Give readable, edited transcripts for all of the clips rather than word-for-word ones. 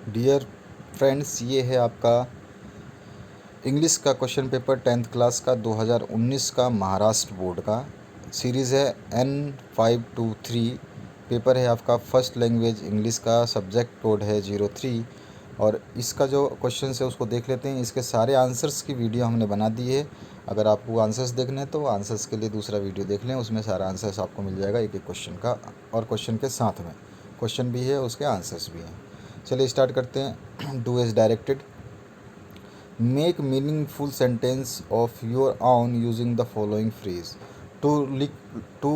Dear friends, ये है आपका इंग्लिश का क्वेश्चन पेपर 10th क्लास का 2019 का महाराष्ट्र बोर्ड का सीरीज़ है N523। पेपर है आपका फर्स्ट लैंग्वेज इंग्लिश का, सब्जेक्ट कोड है 03। और इसका जो क्वेश्चन है उसको देख लेते हैं। इसके सारे आंसर्स की वीडियो हमने बना दी है। अगर आपको आंसर्स देखने हैं तो आंसर्स के लिए दूसरा वीडियो देख लें, उसमें सारा आंसर्स आपको मिल जाएगा एक एक क्वेश्चन का, और क्वेश्चन के साथ में क्वेश्चन भी है, उसके आंसर्स भी हैं। चलिए स्टार्ट करते हैं। Do as directed. Make meaningful sentence of your own using the following phrase. To look, to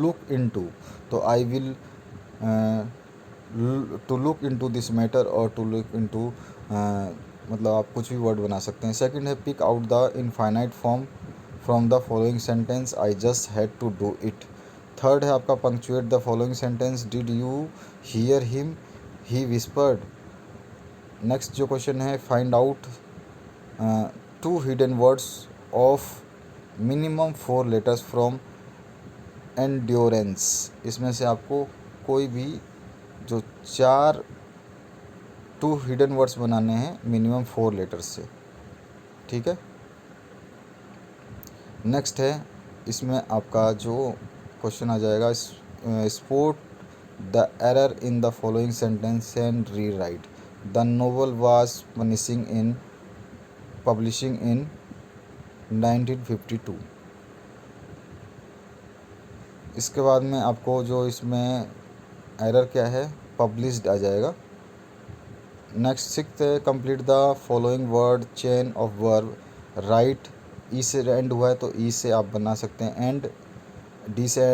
look into. तो I will to look into this matter और to look into मतलब आप कुछ भी वर्ड बना सकते हैं। सेकंड है pick out the infinite form from the following sentence. I just had to do it. Third है आपका punctuate the following sentence. Did you hear him? He whispered. Next जो क्वेश्चन है find out two hidden words of minimum 4 letters from endurance. इसमें से आपको कोई भी जो 4 टू हिडन वर्ड्स बनाने हैं मिनिमम 4 लेटर्स से, ठीक है। नेक्स्ट है इसमें आपका जो क्वेश्चन आ जाएगा spot the error in the following sentence and rewrite. The novel was punishing in publishing in 1952। इसके बाद में आपको जो इसमें एरर क्या है, पब्लिश्ड आ जाएगा। नेक्स्ट सिक्स्थ है complete the following word chain of verb. Write E से एंड हुआ है तो ई से आप बना सकते हैं। एंड डी से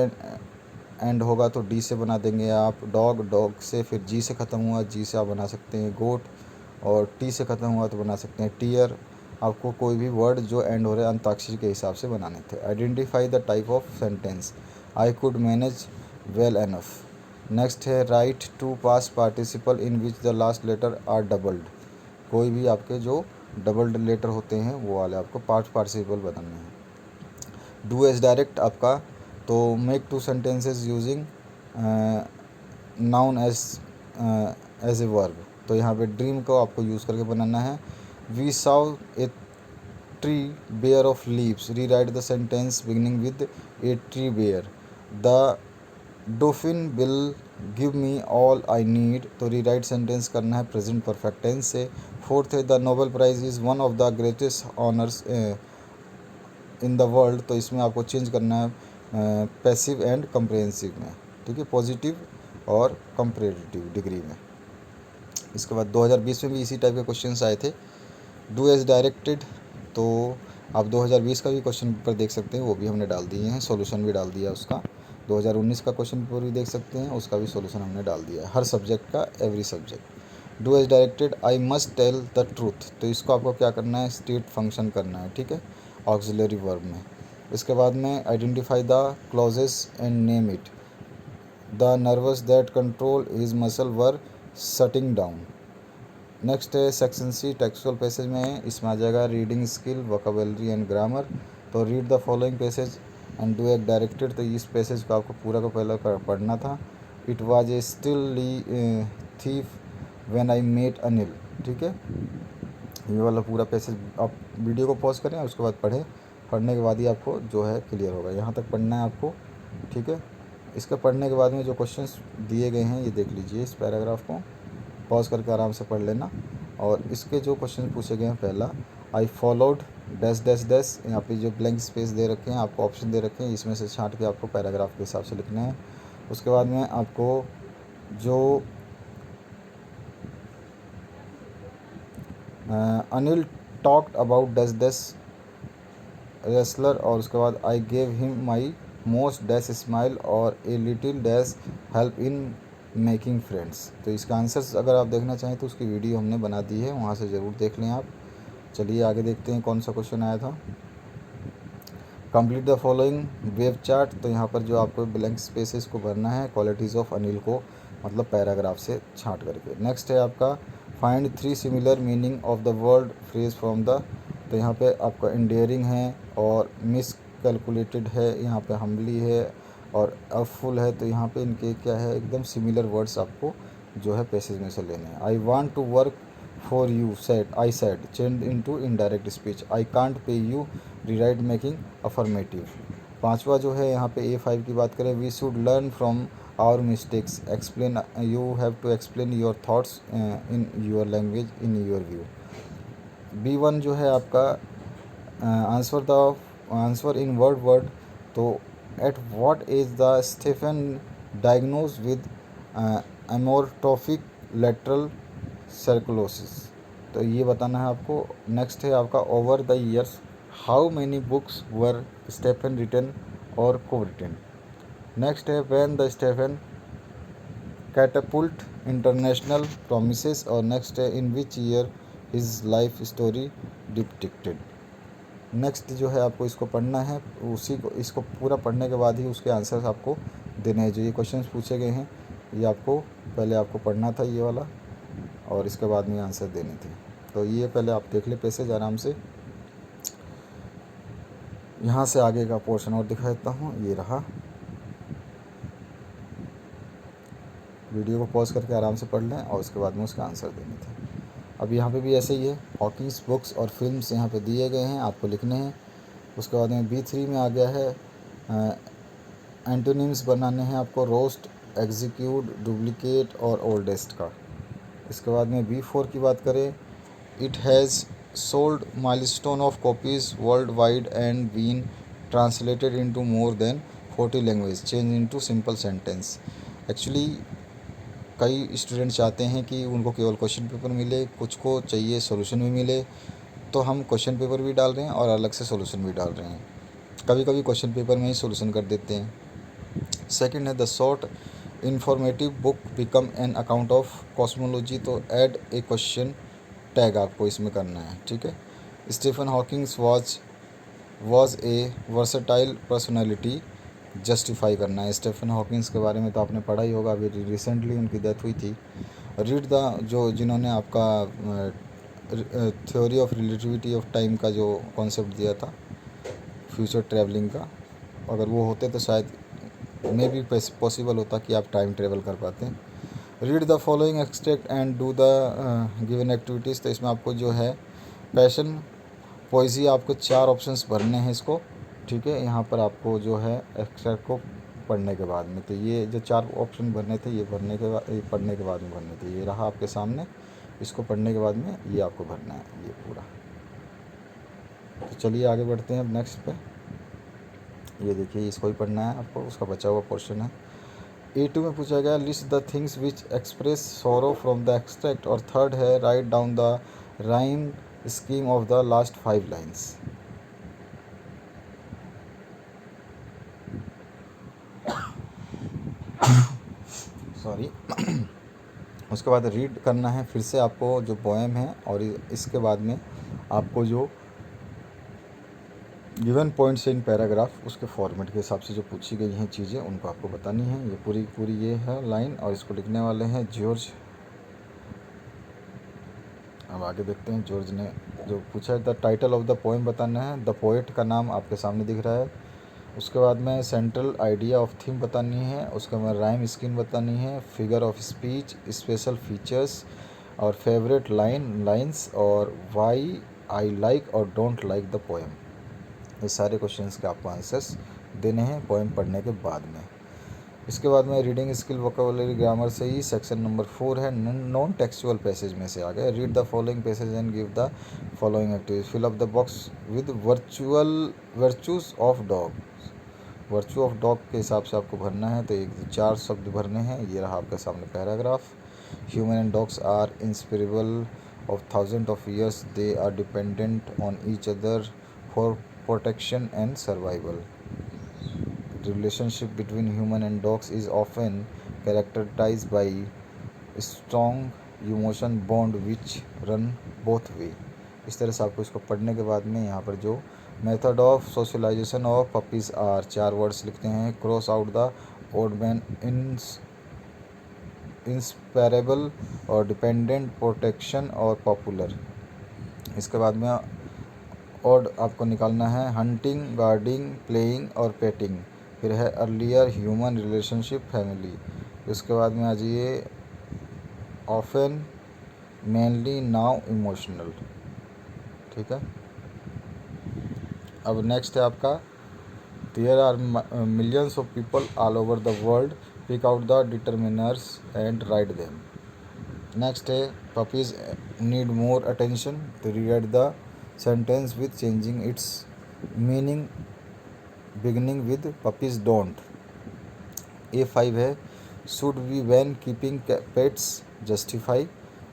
एंड होगा तो डी से बना देंगे आप। डॉग डॉग से फिर जी से ख़त्म हुआ, जी से आप बना सकते हैं गोट, और टी से ख़त्म हुआ तो बना सकते हैं टीयर। आपको कोई भी वर्ड जो एंड हो रहे हैं अंताक्षरी के हिसाब से बनाने थे। Identify the type of sentence. I could manage well enough. Next है write to past participle in which the last letter are doubled. कोई भी आपके जो डबल्ड लेटर होते हैं वो वाले आपको पास्ट पार्टिसिपल बनाने हैं। डू एज डायरेक्ट आपका तो make 2 sentences using noun as a verb. तो यहाँ पे ड्रीम को आपको यूज़ करके बनाना है। We saw a tree bare of leaves. Rewrite the sentence beginning with a tree bare. The dauphin will give me all I need. तो rewrite sentence करना है प्रेजेंट परफेक्ट टेंस से। Fourth है the Nobel prize is one of the greatest honours in the world. तो इसमें आपको change करना है पैसिव एंड कंप्रेहेंसिव में, ठीक है, पॉजिटिव और कंपेरेटिव डिग्री में। इसके बाद 2020 में भी इसी टाइप के क्वेश्चंस आए थे। डू एज डायरेक्टेड, तो आप 2020 का भी क्वेश्चन पेपर देख सकते हैं, वो भी हमने डाल दिए हैं, सॉल्यूशन भी डाल दिया उसका। 2019 का क्वेश्चन पेपर भी देख सकते हैं, उसका भी सॉल्यूशन हमने डाल दिया है, हर सब्जेक्ट का, every subject. Do as directed I must tell the truth. तो इसको आपको क्या करना है, स्टेट फंक्शन करना है, ठीक है, ऑक्सिलरी वर्ब में। इसके बाद में identify the clauses and name it. The nerves that control his muscle were shutting down. Next है सेक्शन सी टेक्सुअल पैसेज में है, इसमें आ जाएगा reading skill, vocabulary and grammar. तो read the following passage and do as directed. तो इस passage को आपको पूरा का पहले पढ़ना था। It was a still thief when I met Anil, ठीक है। ये वाला पूरा पैसेज आप वीडियो को पॉज करें, उसके बाद पढ़ें। पढ़ने के बाद ही आपको जो है क्लियर होगा। यहाँ तक पढ़ना है आपको, ठीक है। इसके पढ़ने के बाद में जो क्वेश्चंस दिए गए हैं ये देख लीजिए, इस पैराग्राफ को पॉज करके आराम से पढ़ लेना। और इसके जो क्वेश्चन पूछे गए हैं, पहला I followed dash dash dash. यहाँ पे जो ब्लैंक स्पेस दे रखे हैं, आपको ऑप्शन दे रखे हैं, इसमें से छांट के आपको पैराग्राफ के हिसाब से लिखना है। उसके बाद में आपको जो Anil talked about dash dash wrestler, और उसके बाद I gave him my most dash smile और a little dash help in making friends. तो इसका आंसर्स अगर आप देखना चाहें तो उसकी वीडियो हमने बना दी है, वहाँ से ज़रूर देख लें आप। चलिए आगे देखते हैं कौन सा क्वेश्चन आया था। Complete the following wave chart. तो यहाँ पर जो आपको ब्लैंक स्पेसेस को भरना है क्वालिटीज़ ऑफ अनिल को, मतलब पैराग्राफ से छांट करके। नेक्स्ट है आपका find 3 similar meaning of the word phrase from the. तो यहाँ पे आपका इंडियरिंग है और मिस कैलकुलेटेड है, यहाँ पे हम्बली है और अफुल है। तो यहाँ पे इनके क्या है, एकदम सिमिलर वर्ड्स आपको जो है पैसेज में से लेने हैं। I want to work for you said, I said, change into indirect speech. I can't pay you, rewrite making affirmative. पांचवा जो है यहाँ पे A5 की बात करें, we should learn from our mistakes, explain, you have to explain your thoughts in your language in your view. B1 जो है आपका आंसर इन वर्ड। तो at what age the Stephen diagnosed with amyotrophic lateral सर्कुलोसिस, तो ये बताना है आपको। Next है आपका over the years how many books were Stephen written और को रिटन। नेक्स्ट है when the Stephen catapult international promises, और नेक्स्ट है in which year his life story depicted. Next जो है आपको इसको पढ़ना है, उसी को इसको पूरा पढ़ने के बाद ही उसके आंसर्स आपको देने हैं। जो ये क्वेश्चंस पूछे गए हैं ये आपको पहले आपको पढ़ना था ये वाला, और इसके बाद में आंसर देने थे। तो ये पहले आप देख ले पैसेज आराम से। यहाँ से आगे का पोर्शन और दिखा देता हूँ, ये रहा। वीडियो को पॉज करके आराम से पढ़ लें और उसके बाद में उसका आंसर देने थे। अब यहाँ पे भी ऐसे ही है, हॉकिंग्स बुक्स और फिल्म्स यहाँ पे दिए गए हैं, आपको लिखने हैं। उसके बाद में B3 में आ गया है एंटोनिम्स बनाने हैं आपको, रोस्ट, एग्जीक्यूट, डुप्लीकेट और ओल्डेस्ट का। इसके बाद में B4 की बात करें, it has sold milestone of copies world wide and been translated into more than 40 language, change into simple sentence. Actually कई स्टूडेंट चाहते हैं कि उनको केवल क्वेश्चन पेपर मिले, कुछ को चाहिए सॉल्यूशन भी मिले, तो हम क्वेश्चन पेपर भी डाल रहे हैं और अलग से सॉल्यूशन भी डाल रहे हैं। कभी कभी क्वेश्चन पेपर में ही सॉल्यूशन कर देते हैं। सेकंड है the short informative book become an account of cosmology, तो ऐड ए क्वेश्चन टैग आपको इसमें करना है, ठीक है। Stephen Hawkings was a versatile personality, justify करना है। स्टीफन हॉकिंग्स के बारे में तो आपने पढ़ा ही होगा, अभी रिसेंटली उनकी डेथ हुई थी। रीड द, जो जिन्होंने आपका theory of relativity of time का जो कॉन्सेप्ट दिया था फ्यूचर ट्रैवलिंग का, अगर वो होते तो शायद मे भी पॉसिबल होता कि आप टाइम ट्रेवल कर पाते हैं। Read the following extract and do the given activities, तो इसमें आपको जो है पैशन पोइजी आपको 4 ऑप्शंस भरने हैं इसको, ठीक है। यहाँ पर आपको जो है एक्सट्रैक्ट को पढ़ने के बाद में, तो ये जो 4 ऑप्शन भरने थे ये पढ़ने के बाद में भरने थे। ये रहा आपके सामने, इसको पढ़ने के बाद में ये आपको भरना है ये पूरा। तो चलिए आगे बढ़ते हैं अब नेक्स्ट पे। ये देखिए इसको ही पढ़ना है आपको, उसका बचा हुआ पोर्शन है। A2 में पूछा गया list the things which express सोरो फ्रॉम द एक्सट्रैक्ट, और थर्ड है write down the rhyme scheme of the last 5 lines. Sorry. उसके बाद रीड करना है फिर से आपको जो पोएम है, और इसके बाद में आपको जो गिवन पॉइंट्स इन पैराग्राफ उसके फॉर्मेट के हिसाब से जो पूछी गई हैं चीज़ें उनको आपको बतानी है। ये पूरी ये है लाइन, और इसको लिखने वाले हैं जॉर्ज। अब आगे देखते हैं जॉर्ज ने जो पूछा है। The title of the poem बताना है, द पोएट का नाम आपके सामने दिख रहा है। उसके बाद में सेंट्रल आइडिया ऑफ थीम बतानी है, उसके बाद राइम स्कीम बतानी है, figure of speech, special features और फेवरेट लाइन्स, और वाई आई लाइक और डोंट लाइक द पोएम। ये सारे क्वेश्चंस के आपको आंसर्स देने हैं पोएम पढ़ने के बाद में। इसके बाद में रीडिंग स्किल वोकैबुलरी ग्रामर से ही सेक्शन नंबर 4 है, नॉन टेक्सचुअल पैसेज में से आ गए। Read the following passage and give the following activities, fill up the box with virtues of dog. Virtue of dog के हिसाब से आपको भरना है, तो 4 शब्द भरने हैं। ये रहा आपके सामने paragraph. Human and dogs are inseparable of thousands of years, they are dependent on each other for protection and survival. The relationship between human and dogs is often characterized by strong emotion bond which run both way. इस तरह से आपको इसको पढ़ने के बाद में यहाँ पर जो method of socialization of puppies are 4 words लिखते हैं। Cross out the odd man inseparable और डिपेंडेंट, प्रोटेक्शन और पॉपुलर। इसके बाद में ऑड आपको निकालना है हंटिंग, गार्डिंग, प्लेइंग और पेटिंग। फिर है अर्लियर, ह्यूमन, रिलेशनशिप, फैमिली। इसके बाद में आ जाइए ऑफन, मेनली, नाउ, इमोशनल। ठीक है। अब नेक्स्ट है आपका there are millions of people all over the world, pick out the determiners and write them. Next है पपीज नीड मोर अटेंशन, तो rewrite the sentence with changing its meaning beginning with puppies don't. A5 है should we ban keeping pets justify.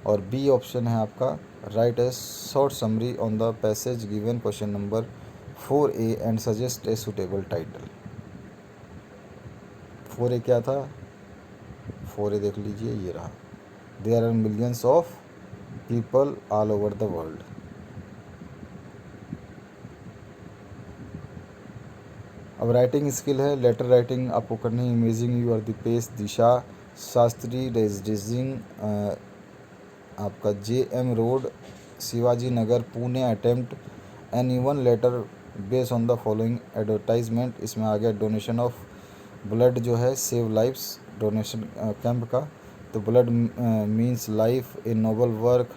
और B option है आपका write a short summary on the passage given question number 4A and suggest a suitable title. 4A क्या था? 4A देख लीजिए, ये रहा, there are millions of people all over the world. अब राइटिंग स्किल है, लेटर राइटिंग आपको करनी है। Imagine you are the pace, Disha Shastri, residing आपका JM road, Shivaji Nagar, Pune, attempt an even letter base on the following advertisement. इसमें आ गया डोनेशन ऑफ ब्लड जो है सेव लाइफ्स डोनेशन कैंप का, तो blood means life a noble work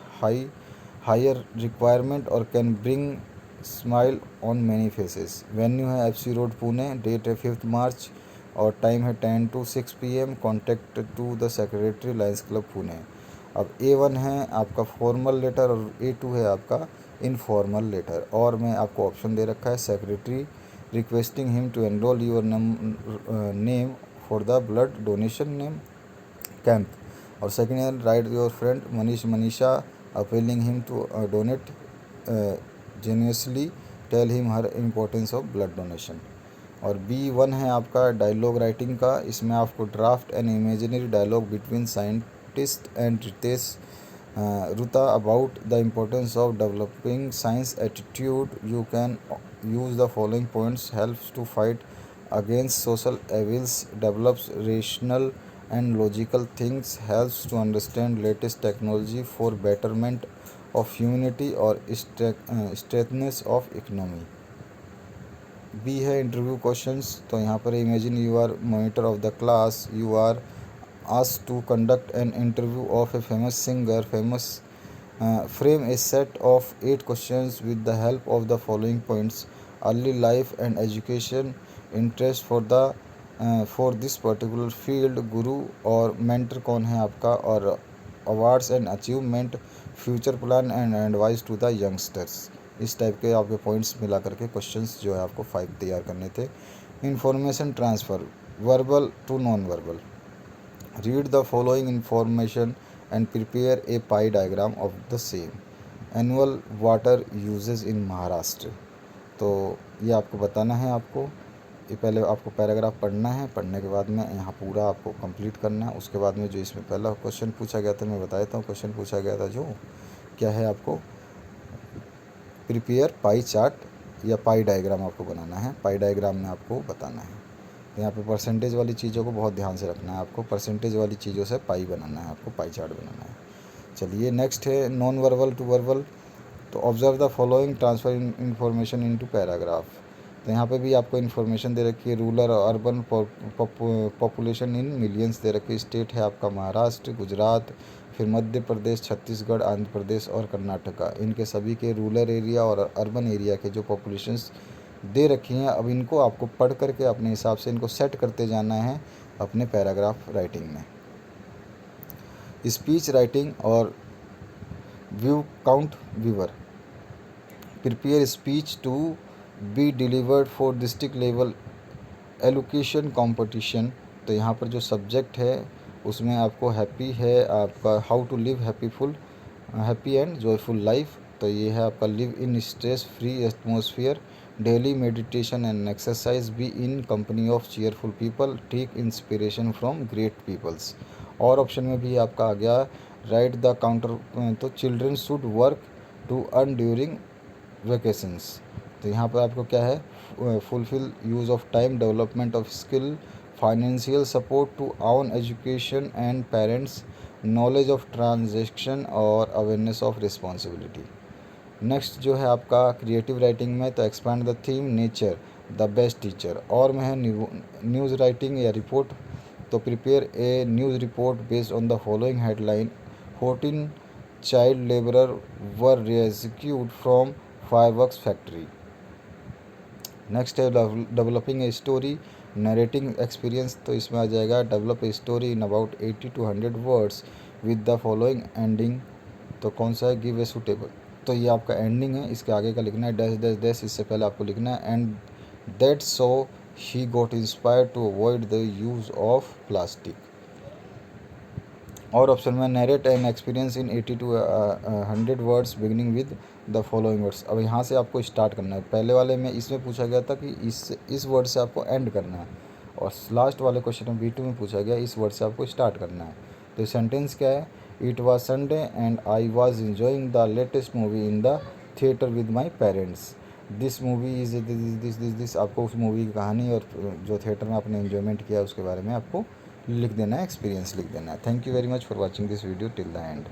higher requirement और can bring smile on many faces. Venue है FC road Pune, date है 5 मार्च और टाइम है 10 to 6 PM। Contact to the secretary lions club Pune. अब A1 है आपका फॉर्मल लेटर और A2 है आपका इनफॉर्मल लेटर। और मैं आपको ऑप्शन दे रखा है secretary requesting him to enrol your name for the blood donation name camp. और सेकेंड है write your friend Manisha appealing him to donate genuinely, tell him her importance of blood donation. और B1 है आपका dialogue writing का, इसमें आपको draft an imaginary dialogue between scientist and Ritesh Ruta about the importance of developing science attitude. You can use the following points: helps to fight against social evils, develops rational and logical things, helps to understand latest technology for betterment of humanity और strengthness of economy। B है interview questions, तो यहाँ पर imagine you are monitor of the class, you are asked to conduct an interview of a famous singer. Frame a set of 8 questions with the help of the following points: early life and education, interest for this particular field, guru और mentor कौन है आपका, और awards and achievement, future plan and advice to the youngsters। इस type के आपके points मिला करके क्वेश्चंस जो है आपको 5 तैयार करने थे। Information transfer, verbal to non verbal. Read the following information and prepare a pie diagram of the same. Annual water uses in Maharashtra। तो ये आपको बताना है। आपको ये पहले आपको पैराग्राफ पढ़ना है, पढ़ने के बाद में यहाँ पूरा आपको कंप्लीट करना है। उसके बाद में जो इसमें पहला क्वेश्चन पूछा गया था मैं बता देता हूँ। क्वेश्चन पूछा गया था जो क्या है, आपको प्रिपेयर पाई चार्ट या पाई डायग्राम आपको बनाना है। पाई डायग्राम में आपको बताना है, यहाँ पे परसेंटेज वाली चीज़ों को बहुत ध्यान से रखना है। आपको परसेंटेज वाली चीज़ों से पाई बनाना है, आपको पाई चार्ट बनाना है। चलिए नेक्स्ट है नॉन वर्बल टू वर्बल। तो observe the following, transfer information into paragraph. तो यहाँ पे भी आपको इन्फॉर्मेशन दे रखी है, रूरल और अर्बन पॉपुलेशन इन मिलियंस दे रखी है। स्टेट है आपका महाराष्ट्र, गुजरात, फिर मध्य प्रदेश, छत्तीसगढ़, आंध्र प्रदेश और कर्नाटका। इनके सभी के रूरल एरिया और अर्बन एरिया के जो पॉपुलेशंस दे रखी हैं, अब इनको आपको पढ़ करके अपने हिसाब से इनको सेट करते जाना है अपने पैराग्राफ राइटिंग में। स्पीच राइटिंग और view count viewer, prepare speech to be delivered for district level elocution competition. तो यहाँ पर जो सब्जेक्ट है उसमें आपको हैप्पी है, आपका how to live happy and joyful life. तो ये है आपका live in stress free atmosphere, daily meditation and exercise, be in company of cheerful people, take inspiration from great peoples. और ऑप्शन में भी आपका आ गया राइट द काउंटर, तो children should work to earn during vacations. तो यहाँ पर आपको क्या है, fulfil use of time, development of skill, financial support to आउन education and parents, knowledge of transaction और अवेयरनेस ऑफ रिस्पॉन्सिबिलिटी। नेक्स्ट जो है आपका क्रिएटिव राइटिंग में, तो expand the theme nature the best teacher. और में है न्यूज़ राइटिंग या रिपोर्ट, तो prepare a news report based on the following headline, 14 child labourer were rescued from fireworks factory. Next है developing a story narrating experience. तो इसमें आ जाएगा develop a story in about 80 to 100 words with the following ending. तो कौन सा है, give a suitable. तो ये आपका एंडिंग है, इसके आगे का लिखना है डैश डैश डैश, इससे पहले आपको लिखना है and that so he got inspired to avoid the use of plastic. और ऑप्शन में narrate an experience in 80 to 100 words beginning with the following words. अब यहाँ से आपको स्टार्ट करना है। पहले वाले में इसमें पूछा गया था कि इस वर्ड से आपको एंड करना है, और लास्ट वाले क्वेश्चन में B2 में पूछा गया इस वर्ड से आपको स्टार्ट करना है। तो सेंटेंस क्या है, it was Sunday and I was enjoying the latest movie in the theatre with my parents. This movie is this आपको उस मूवी की कहानी और जो थिएटर में आपने इन्जॉयमेंट किया उसके बारे में आपको लिख देना है, एक्सपीरियंस लिख देना है। Thank you very much for watching this video till the end.